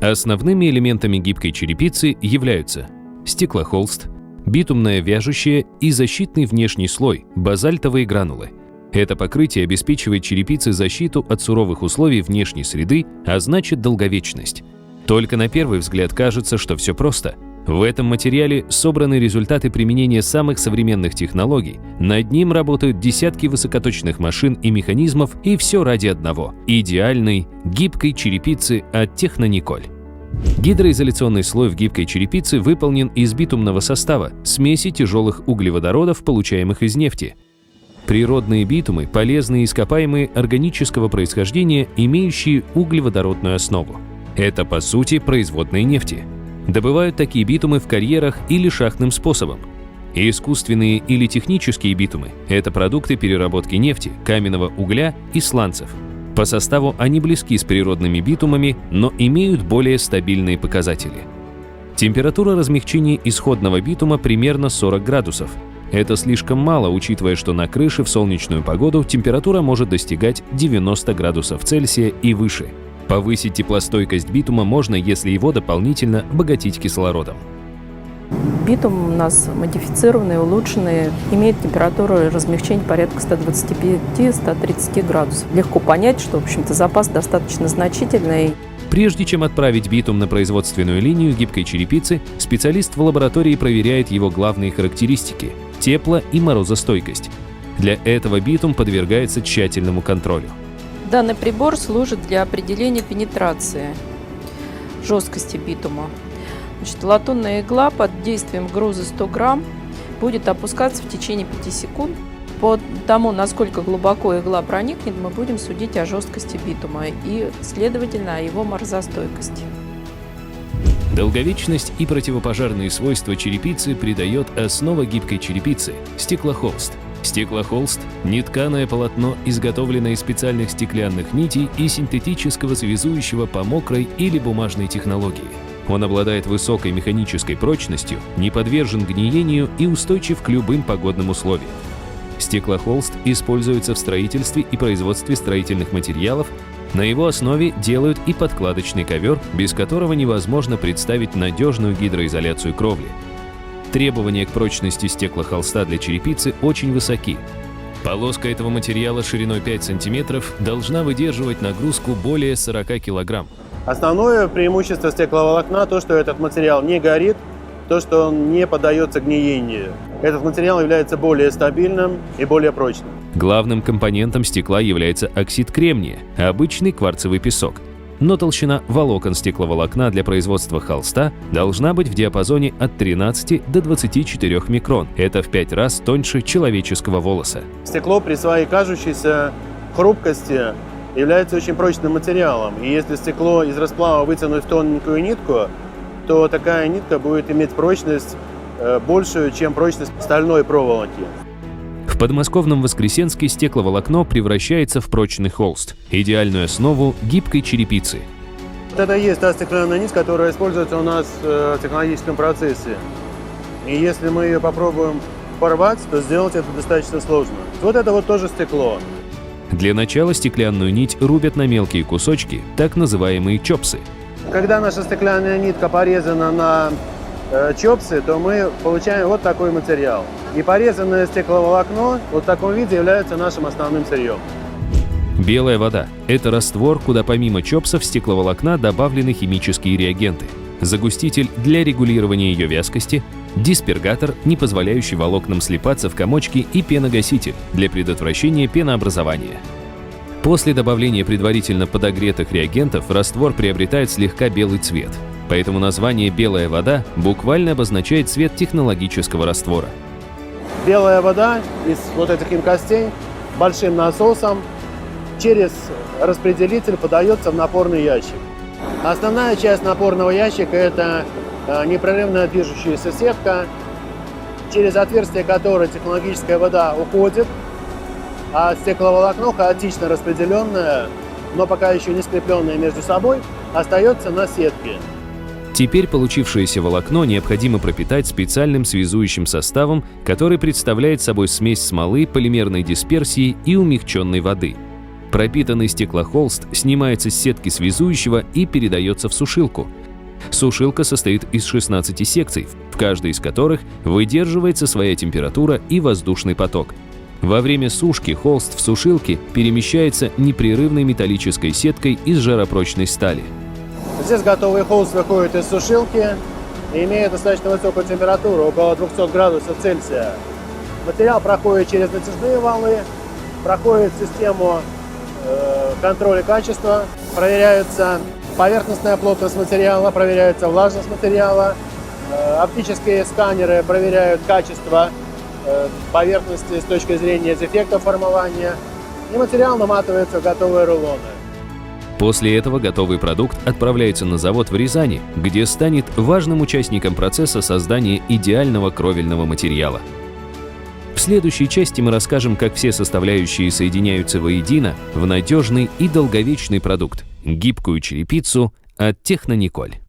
Основными элементами гибкой черепицы являются стеклохолст, битумное вяжущее и защитный внешний слой – базальтовые гранулы. Это покрытие обеспечивает черепице защиту от суровых условий внешней среды, а значит долговечность. Только на первый взгляд кажется, что все просто. В этом материале собраны результаты применения самых современных технологий. Над ним работают десятки высокоточных машин и механизмов, и все ради одного – идеальной, гибкой черепицы от Технониколь. Гидроизоляционный слой в гибкой черепице выполнен из битумного состава, смеси тяжелых углеводородов, получаемых из нефти. Природные битумы – полезные ископаемые органического происхождения, имеющие углеводородную основу. Это, по сути, производные нефти. Добывают такие битумы в карьерах или шахтным способом. Искусственные или технические битумы – это продукты переработки нефти, каменного угля и сланцев. По составу они близки с природными битумами, но имеют более стабильные показатели. Температура размягчения исходного битума примерно 40 градусов. Это слишком мало, учитывая, что на крыше в солнечную погоду температура может достигать 90 градусов Цельсия и выше. Повысить теплостойкость битума можно, если его дополнительно обогатить кислородом. Битум у нас модифицированный, улучшенный, имеет температуру размягчения порядка 125-130 градусов. Легко понять, что, в общем-то, запас достаточно значительный. Прежде чем отправить битум на производственную линию гибкой черепицы, специалист в лаборатории проверяет его главные характеристики – тепло- и морозостойкость. Для этого битум подвергается тщательному контролю. Данный прибор служит для определения пенетрации жесткости битума. Значит, латунная игла под действием груза 100 грамм будет опускаться в течение 5 секунд. По тому, насколько глубоко игла проникнет, мы будем судить о жесткости битума и, следовательно, о его морозостойкости. Долговечность и противопожарные свойства черепицы придает основа гибкой черепицы – стеклохолст. Стеклохолст – нетканое полотно, изготовленное из специальных стеклянных нитей и синтетического связующего по мокрой или бумажной технологии. Он обладает высокой механической прочностью, не подвержен гниению и устойчив к любым погодным условиям. Стеклохолст используется в строительстве и производстве строительных материалов. На его основе делают и подкладочный ковер, без которого невозможно представить надежную гидроизоляцию кровли. Требования к прочности стеклохолста для черепицы очень высоки. Полоска этого материала шириной 5 см должна выдерживать нагрузку более 40 кг. Основное преимущество стекловолокна – то, что этот материал не горит, то, что он не поддается гниению. Этот материал является более стабильным и более прочным. Главным компонентом стекла является оксид кремния, обычный кварцевый песок. Но толщина волокон стекловолокна для производства холста должна быть в диапазоне от 13 до 24 микрон. Это в 5 раз тоньше человеческого волоса. Стекло при своей кажущейся хрупкости является очень прочным материалом. И если стекло из расплава вытянуть в тоненькую нитку, то такая нитка будет иметь прочность большую, чем прочность стальной проволоки. В подмосковном Воскресенске стекловолокно превращается в прочный холст, идеальную основу гибкой черепицы. Вот это и есть та стеклянная нить, которая используется у нас в технологическом процессе. И если мы ее попробуем порвать, то сделать это достаточно сложно. Вот это вот тоже стекло. Для начала стеклянную нить рубят на мелкие кусочки, так называемые чопсы. Когда наша стеклянная нитка порезана на чопсы, то мы получаем вот такой материал. И порезанное стекловолокно вот в таком виде является нашим основным сырьем. Белая вода – это раствор, куда помимо чопсов стекловолокна добавлены химические реагенты. Загуститель для регулирования ее вязкости, диспергатор, не позволяющий волокнам слипаться в комочки, и пеногаситель для предотвращения пенообразования. После добавления предварительно подогретых реагентов раствор приобретает слегка белый цвет. Поэтому название «белая вода» буквально обозначает цвет технологического раствора. Белая вода из вот этих емкостей большим насосом через распределитель подается в напорный ящик. Основная часть напорного ящика – это непрерывная движущаяся сетка, через отверстие которой технологическая вода уходит, а стекловолокно, хаотично распределенное, но пока еще не скрепленное между собой, остается на сетке. Теперь получившееся волокно необходимо пропитать специальным связующим составом, который представляет собой смесь смолы, полимерной дисперсии и умягченной воды. Пропитанный стеклохолст снимается с сетки связующего и передается в сушилку. Сушилка состоит из 16 секций, в каждой из которых выдерживается своя температура и воздушный поток. Во время сушки холст в сушилке перемещается непрерывной металлической сеткой из жаропрочной стали. Здесь готовый холст выходит из сушилки и имеет достаточно высокую температуру, около 200 градусов Цельсия. Материал проходит через натяжные валы, проходит систему контроля качества, проверяется поверхностная плотность материала, проверяется влажность материала, оптические сканеры проверяют качество поверхности с точки зрения дефекта формования, и материал наматывается в готовые рулоны. После этого готовый продукт отправляется на завод в Рязани, где станет важным участником процесса создания идеального кровельного материала. В следующей части мы расскажем, как все составляющие соединяются воедино в надежный и долговечный продукт – гибкую черепицу от Технониколь.